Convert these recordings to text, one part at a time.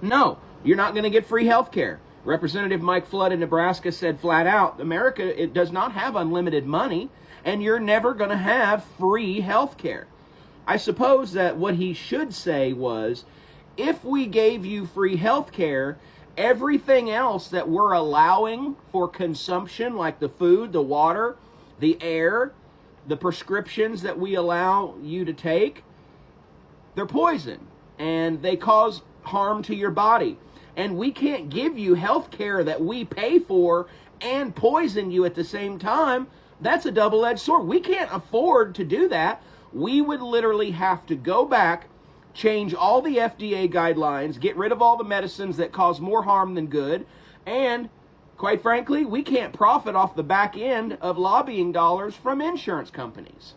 No, you're not going to get free health care. Representative Mike Flood in Nebraska said flat out, America, it does not have unlimited money, and you're never going to have free health care. I suppose that what he should say was, if we gave you free health care, everything else that we're allowing for consumption, like the food, the water, the air, the prescriptions that we allow you to take, they're poison and they cause harm to your body. And we can't give you health care that we pay for and poison you at the same time. That's a double-edged sword. We can't afford to do that. We would literally have to go back, change all the FDA guidelines, get rid of all the medicines that cause more harm than good, and quite frankly, we can't profit off the back end of lobbying dollars from insurance companies.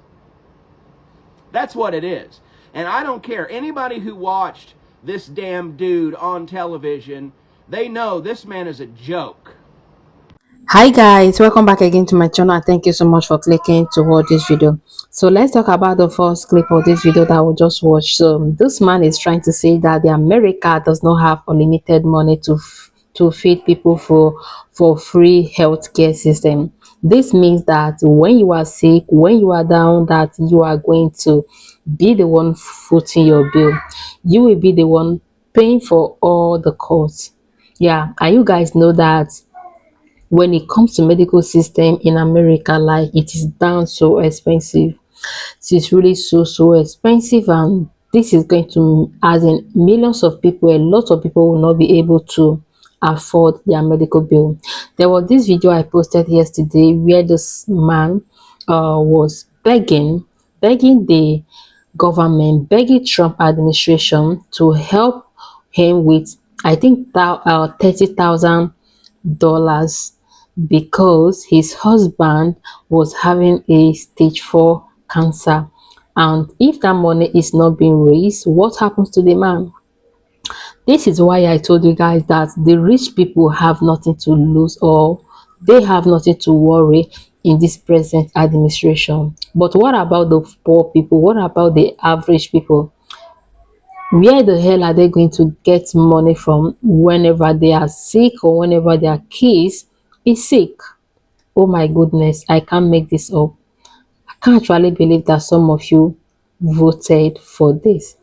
That's what it is. And I don't care. Anybody who watched this damn dude on television, they know this man is a joke. Hi guys, welcome back again to my channel and thank you so much for clicking to watch this video. So let's talk about the first clip of this video that we just watched. So this man is trying to say that the America does not have unlimited money to feed people for free healthcare system. This means that when you are sick, when you are down, that you are going to be the one footing your bill. You will be the one paying for all the costs. Yeah, and you guys know that when it comes to medical system in America, like, it is down so expensive. It is really so expensive, and this is going to, as in millions of people, a lot of people will not be able to afford their medical bill. There was this video I posted yesterday where this man was begging the government, begging Trump administration to help him with, I think that $30,000, because his husband was having a stage 4 cancer, and if that money is not being raised, what happens to the man? This is why I told you guys that the rich people have nothing to lose, or they have nothing to worry in this present administration. But what about the poor people? What about the average people? Where the hell are they going to get money from whenever they are sick, or whenever their kids is sick? Oh my goodness, I can't make this up. I can't actually believe that some of you voted for this.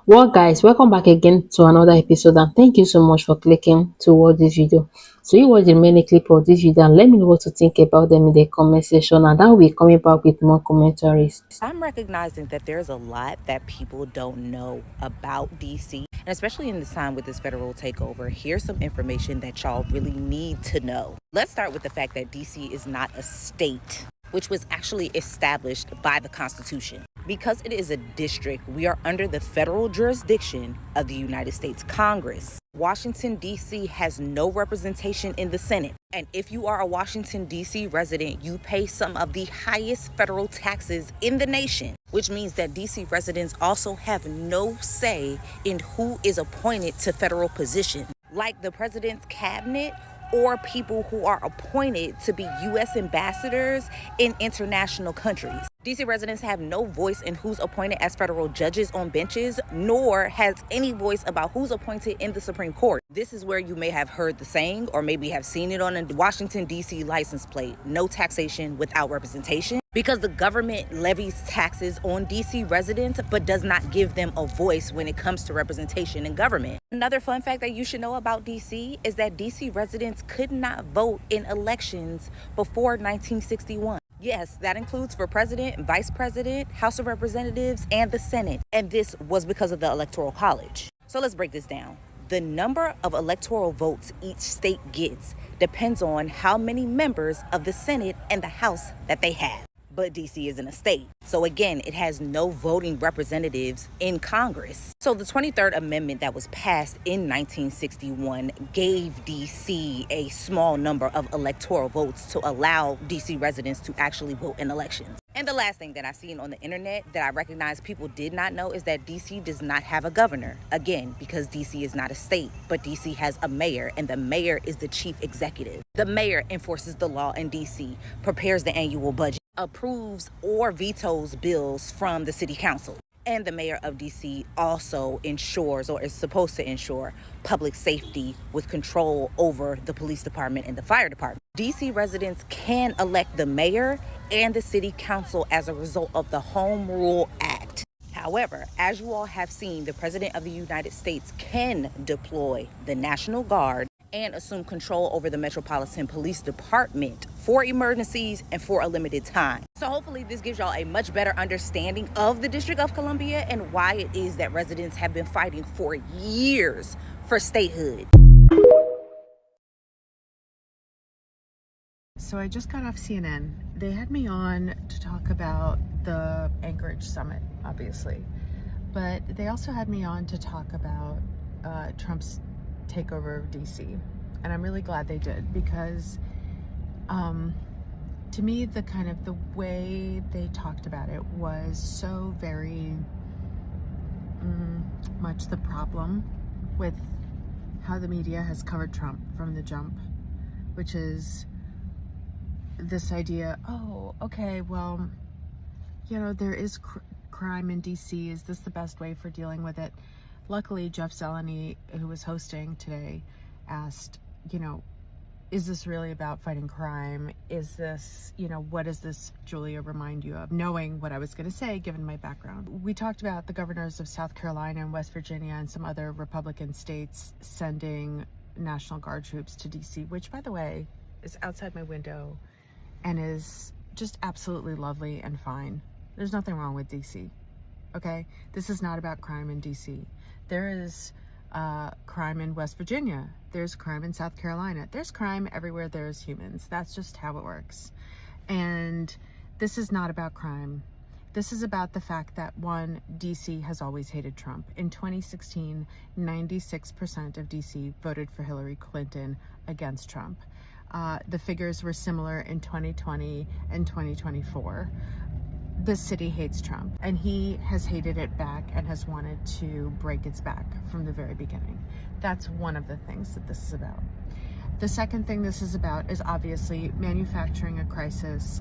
Well guys, welcome back again to another episode, and thank you so much for clicking to watch this video. So you watch the mini clip of this video and let me know what you think about them in the comment section, and I will be coming back with more commentaries. I'm recognizing that there's a lot that people don't know about DC, and especially in this time with this federal takeover, here's some information that y'all really need to know. Let's start with the fact that DC is not a state, which was actually established by the Constitution. Because it is a district, we are under the federal jurisdiction of the United States Congress. Washington, D.C. has no representation in the Senate. And if you are a Washington, D.C. resident, you pay some of the highest federal taxes in the nation, which means that D.C. residents also have no say in who is appointed to federal positions, like the president's cabinet or people who are appointed to be U.S. ambassadors in international countries. D.C. residents have no voice in who's appointed as federal judges on benches, nor has any voice about who's appointed in the Supreme Court. This is where you may have heard the saying, or maybe have seen it on a Washington, D.C. license plate: no taxation without representation. Because the government levies taxes on DC residents, but does not give them a voice when it comes to representation in government. Another fun fact that you should know about DC is that DC residents could not vote in elections before 1961. Yes, that includes for president, vice president, House of Representatives, and the Senate. And this was because of the Electoral College. So let's break this down. The number of electoral votes each state gets depends on how many members of the Senate and the House that they have. But DC isn't a state. So again, it has no voting representatives in Congress. So the 23rd Amendment that was passed in 1961 gave DC a small number of electoral votes to allow DC residents to actually vote in elections. And the last thing that I've seen on the internet that I recognize people did not know is that DC does not have a governor. Again, because DC is not a state, but DC has a mayor, and the mayor is the chief executive. The mayor enforces the law in DC, prepares the annual budget, approves or vetoes bills from the city council. And the mayor of DC also ensures, or is supposed to ensure, public safety with control over the police department and the fire department. DC residents can elect the mayor and the city council as a result of the Home Rule Act. However, as you all have seen, the President of the United States can deploy the National Guard and assume control over the Metropolitan Police Department for emergencies and for a limited time. So hopefully this gives y'all a much better understanding of the District of Columbia and why it is that residents have been fighting for years for statehood. So I just got off CNN. They had me on to talk about the Anchorage summit, obviously, but they also had me on to talk about Trump's takeover of DC, and I'm really glad they did, because to me the way they talked about it was so very much the problem with how the media has covered Trump from the jump, which is this idea, oh, okay, well, you know, there is crime in DC. Is this the best way for dealing with it? Luckily, Jeff Zeleny, who was hosting today, asked, you know, is this really about fighting crime? Is this, you know, what does this, Julia, remind you of? Knowing what I was going to say, given my background. We talked about the governors of South Carolina and West Virginia and some other Republican states sending National Guard troops to DC, which, by the way, is outside my window and is just absolutely lovely and fine. There's nothing wrong with DC, okay? This is not about crime in DC. There is crime in West Virginia. There's crime in South Carolina. There's crime everywhere there's humans. That's just how it works. And this is not about crime. This is about the fact that, one, DC has always hated Trump. In 2016, 96% of DC voted for Hillary Clinton against Trump. The figures were similar in 2020 and 2024. The city hates Trump, and he has hated it back and has wanted to break its back from the very beginning. That's one of the things that this is about. The second thing this is about is obviously manufacturing a crisis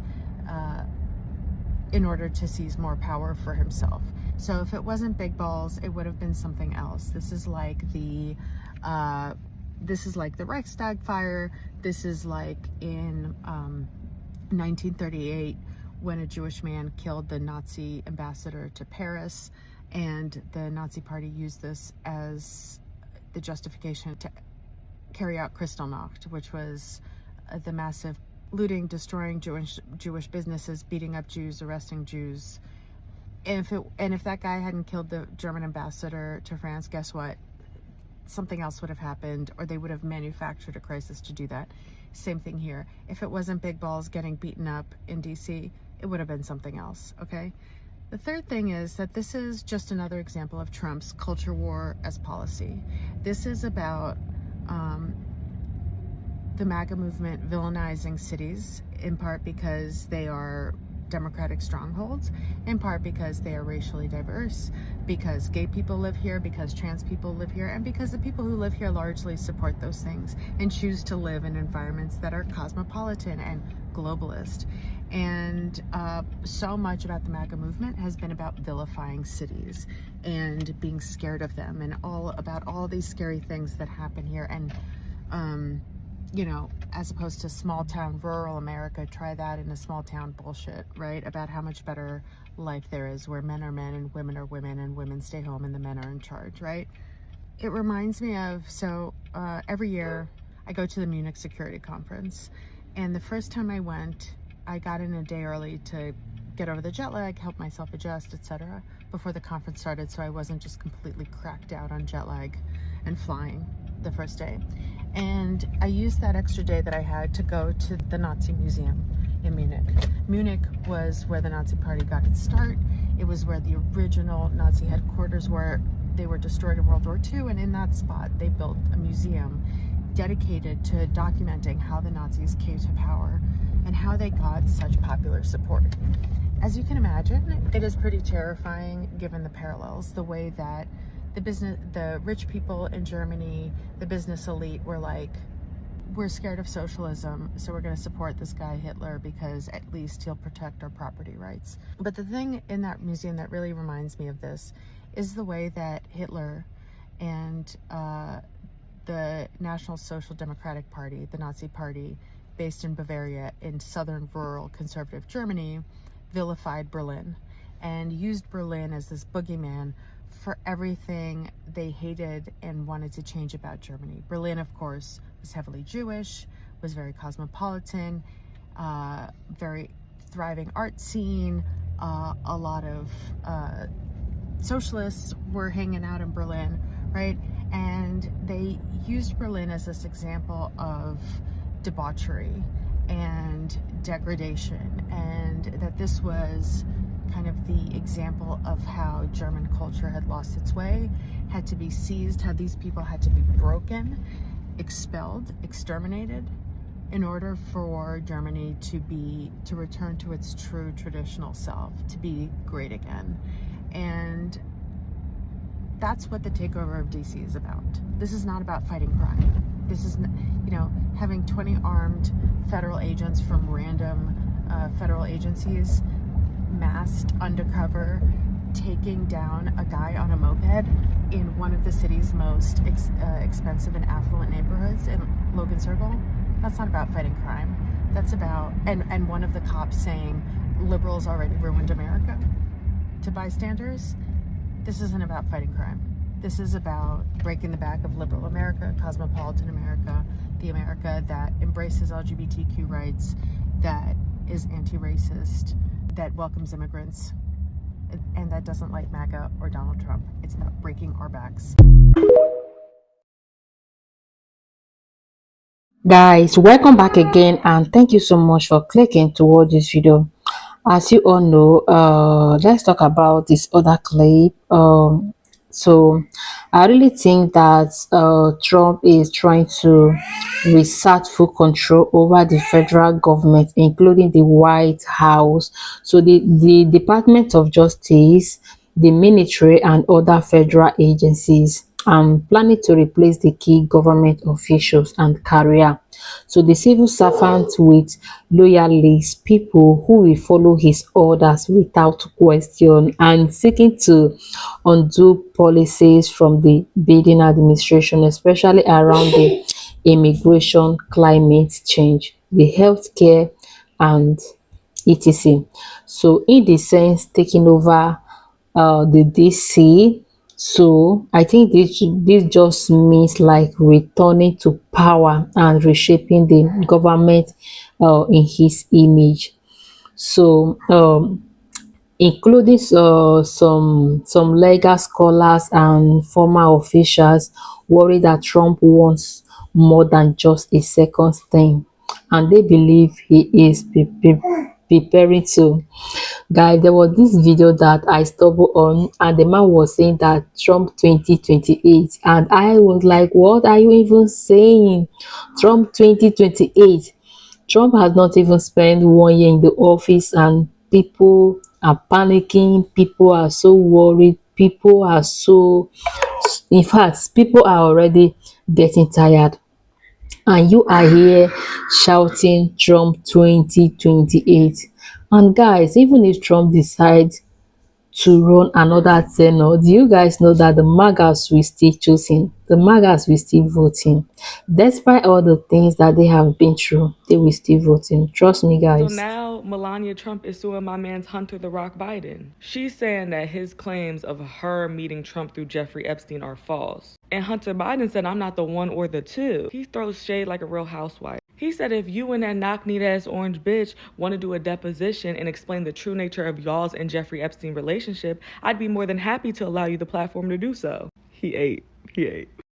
in order to seize more power for himself. So if it wasn't big balls, it would have been something else. This is like the Reichstag fire. This is like in 1938 when a Jewish man killed the Nazi ambassador to Paris, and the Nazi Party used this as the justification to carry out Kristallnacht, which was the massive looting, destroying Jewish businesses, beating up Jews, arresting Jews. And if that guy hadn't killed the German ambassador to France, guess what? Something else would have happened, or they would have manufactured a crisis to do that. Same thing here. If it wasn't big balls getting beaten up in DC, it would have been something else, okay? The third thing is that this is just another example of Trump's culture war as policy. This is about the MAGA movement villainizing cities, in part because they are Democratic strongholds, in part because they are racially diverse, because gay people live here, because trans people live here, and because the people who live here largely support those things and choose to live in environments that are cosmopolitan and globalist. And so much about the MAGA movement has been about vilifying cities and being scared of them, and about all these scary things that happen here. And you know, as opposed to small town rural America, try that in a small town bullshit, right? About how much better life there is where men are men and women are women and women stay home and the men are in charge, right? It reminds me of, every year I go to the Munich Security Conference, and the first time I went, I got in a day early to get over the jet lag, help myself adjust, etc. before the conference started, so I wasn't just completely cracked out on jet lag and flying the first day. And I used that extra day that I had to go to the Nazi Museum in Munich. Munich was where the Nazi Party got its start. It was where the original Nazi headquarters were. They were destroyed in World War II, and in that spot they built a museum dedicated to documenting how the Nazis came to power and how they got such popular support. As you can imagine, it is pretty terrifying given the parallels, the way that the rich people in Germany, the business elite, were like, we're scared of socialism, so we're going to support this guy Hitler because at least he'll protect our property rights. But the thing in that museum that really reminds me of this is the way that Hitler and the National Social Democratic Party, the Nazi party based in Bavaria in southern rural conservative Germany, vilified Berlin and used Berlin as this boogeyman for everything they hated and wanted to change about Germany. Berlin, of course, was heavily Jewish, was very cosmopolitan, very thriving art scene. A lot of socialists were hanging out in Berlin, right? And they used Berlin as this example of debauchery and degradation, and that this was kind of the example of how German culture had lost its way, had to be seized, how these people had to be broken, expelled, exterminated, in order for Germany to return to its true traditional self, to be great again. And that's what the takeover of DC is about. This is not about fighting crime. This is, having 20 armed federal agents from random federal agencies masked undercover, taking down a guy on a moped in one of the city's most expensive and affluent neighborhoods in Logan Circle. That's not about fighting crime. That's about, and one of the cops saying liberals already ruined America to bystanders. This isn't about fighting crime. This is about breaking the back of liberal America, cosmopolitan America, the America that embraces LGBTQ rights, that is anti-racist, that welcomes immigrants, and that doesn't like MAGA or Donald Trump. It's about breaking our backs. Guys, welcome back again, and thank you so much for clicking to watch this video. As you all know, let's talk about this other clip. So I really think that Trump is trying to reassert full control over the federal government, including the White House. So the Department of Justice, the military, and other federal agencies, and planning to replace the key government officials and career. So the civil servants with loyalists, people who will follow his orders without question, and seeking to undo policies from the Biden administration, especially around the immigration, climate change, the healthcare, and etc. So in the sense, taking over the DC. So I think this just means like returning to power and reshaping the government in his image. So including some legal scholars and former officials worry that Trump wants more than just a second term, and they believe he is preparing to. Guys, there was this video that I stumbled on, and the man was saying that Trump 2028, and I was like, what are you even saying? Trump 2028? Trump has not even spent 1 year in the office, and people are panicking, people are so worried, people are so, in fact, people are already getting tired, and you are here shouting Trump 2028. And guys, even if Trump decides to run another tenure, do you guys know that the MAGAs will still choose him? The MAGAs will still vote him. Despite all the things that they have been through, they will still vote him. Trust me, guys. So now Melania Trump is suing my man's Hunter the Rock Biden. She's saying that his claims of her meeting Trump through Jeffrey Epstein are false. And Hunter Biden said, I'm not the one or the two. He throws shade like a real housewife. He said, if you and that knock-kneed ass orange bitch want to do a deposition and explain the true nature of y'all's and Jeffrey Epstein relationship, I'd be more than happy to allow you the platform to do so. He ate.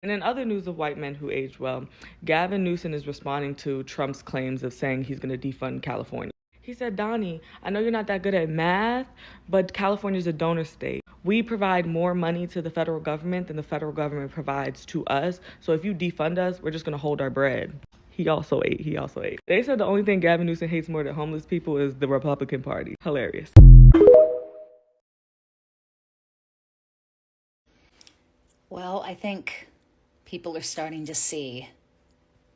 And in other news of white men who aged well, Gavin Newsom is responding to Trump's claims of saying he's going to defund California. He said, Donnie, I know you're not that good at math, but California's a donor state. We provide more money to the federal government than the federal government provides to us. So if you defund us, we're just going to hold our bread. He also ate. They said the only thing Gavin Newsom hates more than homeless people is the Republican Party. Hilarious. Well, I think people are starting to see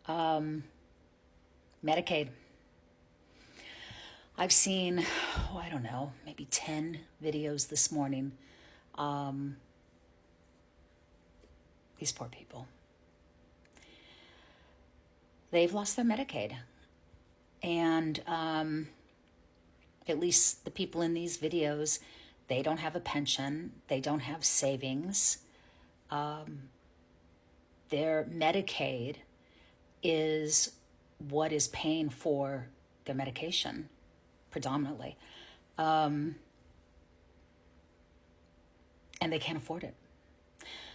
Medicaid. I've seen, I don't know, maybe 10 videos this morning. These poor people. They've lost their Medicaid. And at least the people in these videos, they don't have a pension. They don't have savings. Their Medicaid is what is paying for their medication, predominantly. And they can't afford it.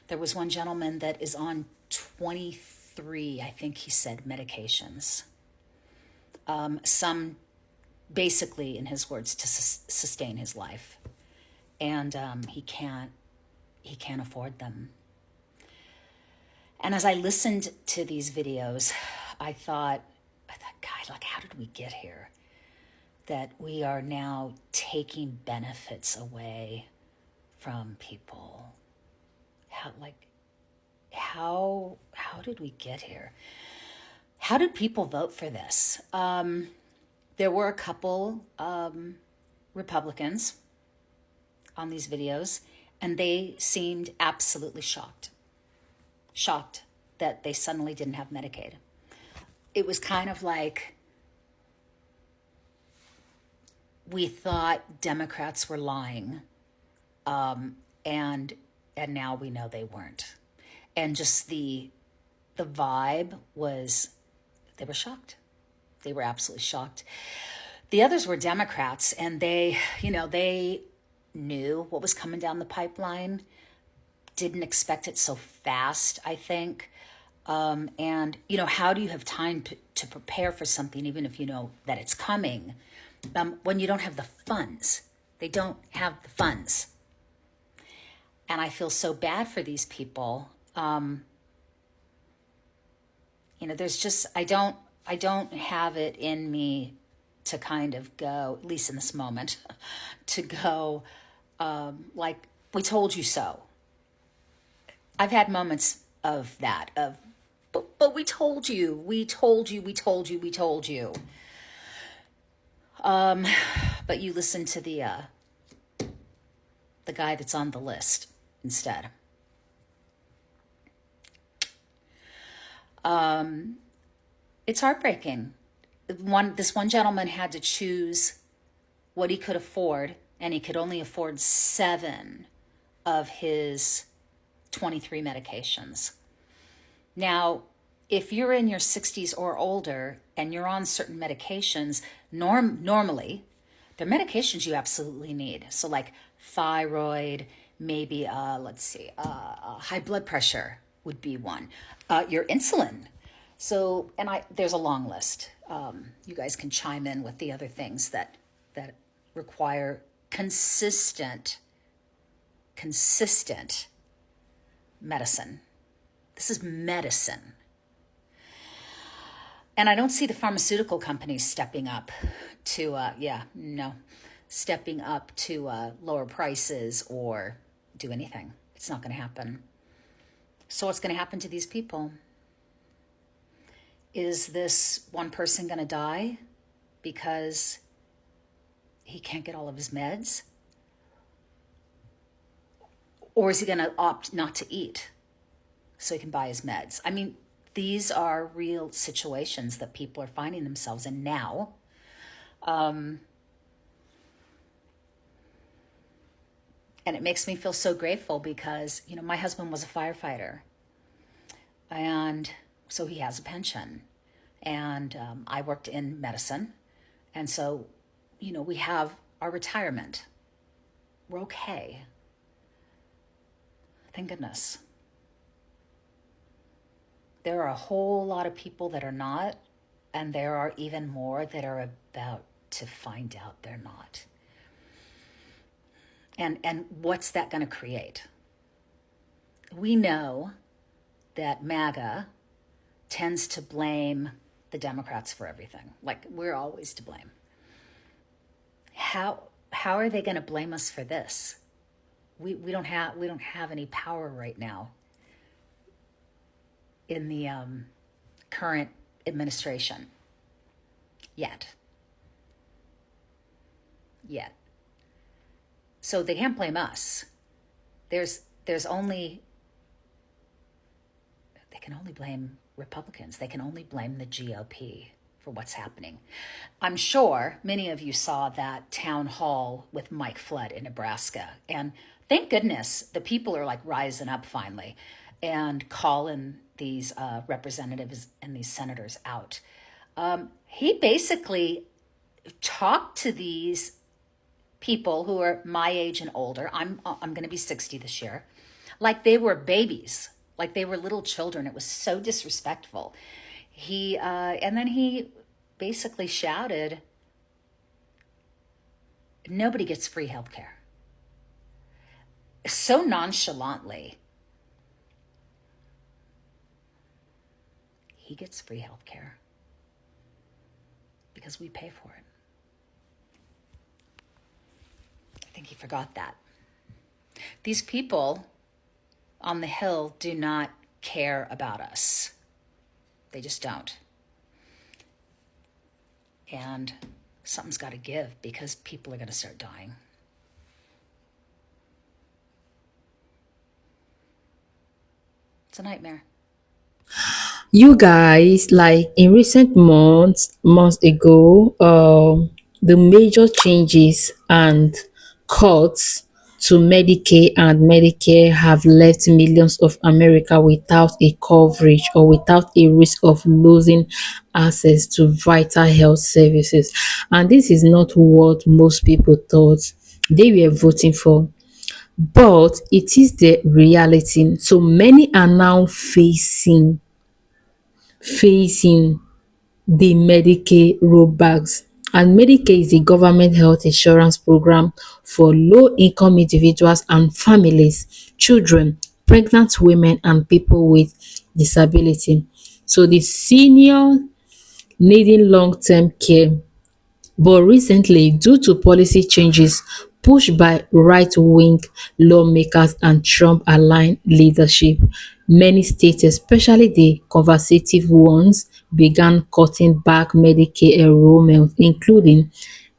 There was one gentleman that is on 23, I think he said, medications. Some basically, in his words, to sustain his life. And he can't afford them. And as I listened to these videos, I thought, God, like, how did we get here? That we are now taking benefits away from people. How did we get here? How did people vote for this? There were a couple Republicans on these videos, and they seemed absolutely shocked that they suddenly didn't have Medicaid. It was kind of like we thought Democrats were lying, and now we know they weren't. And just the vibe was, they were shocked. They were absolutely shocked. The others were Democrats, and they knew what was coming down the pipeline, didn't expect it so fast, I think. And, how do you have time to prepare for something, even if you know that it's coming, when you don't have the funds? They don't have the funds. And I feel so bad for these people. There's just, I don't have it in me to kind of go, at least in this moment, to go, like, we told you so. I've had moments of that, but we told you. But you listen to the guy that's on the list instead. It's heartbreaking. This one gentleman had to choose what he could afford, and he could only afford 7 of his 23 medications. Now, if you're in your 60s or older and you're on certain medications, normally, they're medications you absolutely need. So like thyroid, maybe, high blood pressure would be one. Your insulin. So, and there's a long list. You guys can chime in with the other things that require consistent medicine. This is medicine. And I don't see the pharmaceutical companies stepping up to, lower prices or do anything. It's not going to happen. So what's going to happen to these people? Is this one person going to die because he can't get all of his meds? Or is he going to opt not to eat so he can buy his meds? I mean, these are real situations that people are finding themselves in now. And it makes me feel so grateful because, my husband was a firefighter. And so he has a pension. And I worked in medicine. And so, we have our retirement. We're okay. Thank goodness. There are a whole lot of people that are not, and there are even more that are about to find out they're not. And what's that going to create? We know that MAGA tends to blame the Democrats for everything. Like, we're always to blame. How are they going to blame us for this? We don't have any power right now in the current administration. Yet. So they can't blame us. There's only, they can only blame Republicans. They can only blame the GOP for what's happening. I'm sure many of you saw that town hall with Mike Flood in Nebraska. And thank goodness the people are like rising up finally and calling these representatives and these senators out. He basically talked to these people who are my age and older. I'm going to be 60 this year, like they were babies, like they were little children. It was so disrespectful. And then he basically shouted, nobody gets free health care. So nonchalantly. He gets free health care because we pay for it. I think he forgot that. These people on the Hill do not care about us. They just don't. And something's got to give because people are going to start dying. It's a nightmare. You guys, like in recent months ago, the major changes and cuts to Medicaid and Medicare have left millions of America without a coverage or without a risk of losing access to vital health services. And this is not what most people thought they were voting for, but it is the reality. So many are now facing the Medicaid rollbacks. And Medicaid is the government health insurance program for low-income individuals and families, children, pregnant women, and people with disability. So the senior needing long-term care. But recently, due to policy changes pushed by right-wing lawmakers and Trump-aligned leadership, many states, especially the conservative ones, began cutting back Medicaid enrollment, including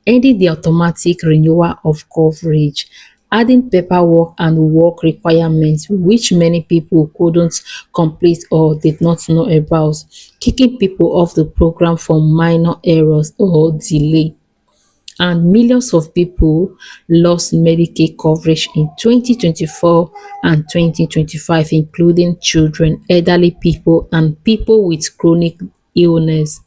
ending the automatic renewal of coverage, adding paperwork and work requirements which many people couldn't complete or did not know about, kicking people off the program for minor errors or delay. And millions of people lost Medicaid coverage in 2024 and 2025, including children, elderly people, and people with chronic illness.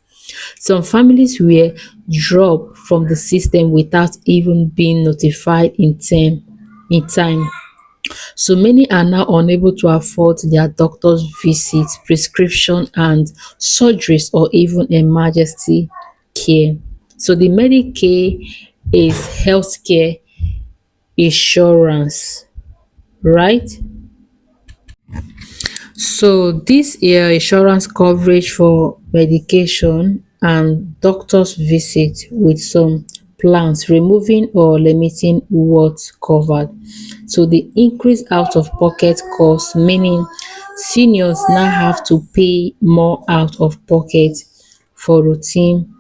Some families were dropped from the system without even being notified in time. So many are now unable to afford their doctor's visits, prescription and surgeries or even emergency care. So the Medicaid is healthcare insurance, right? So this insurance coverage for medication and doctor's visit with some plans removing or limiting what's covered. So the increase out of pocket costs, meaning seniors now have to pay more out of pocket for routine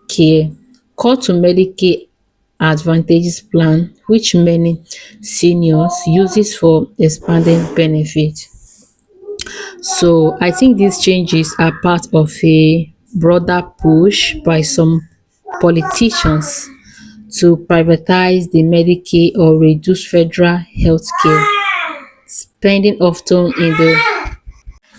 care. Cut to Medicaid Advantages plan, which many seniors uses for expanded benefit. So I think these changes are part of a broader push by some politicians to privatize the Medicaid or reduce federal health care spending often in the.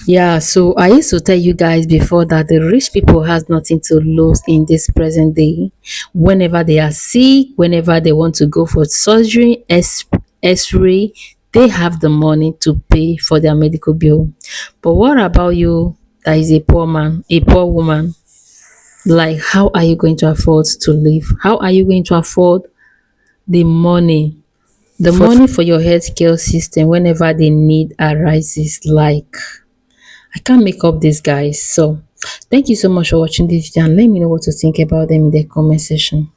Yeah, so I used to tell you guys before that the rich people has nothing to lose in this present day. Whenever they are sick, whenever they want to go for surgery, X-ray, they have the money to pay for their medical bill. But what about you that is a poor man, a poor woman? Like, how are you going to afford to live? How are you going to afford the money? The money for your healthcare system whenever the need arises, like I can't make up this, guys. So thank you so much for watching this video and let me know what to think about them in the comment section.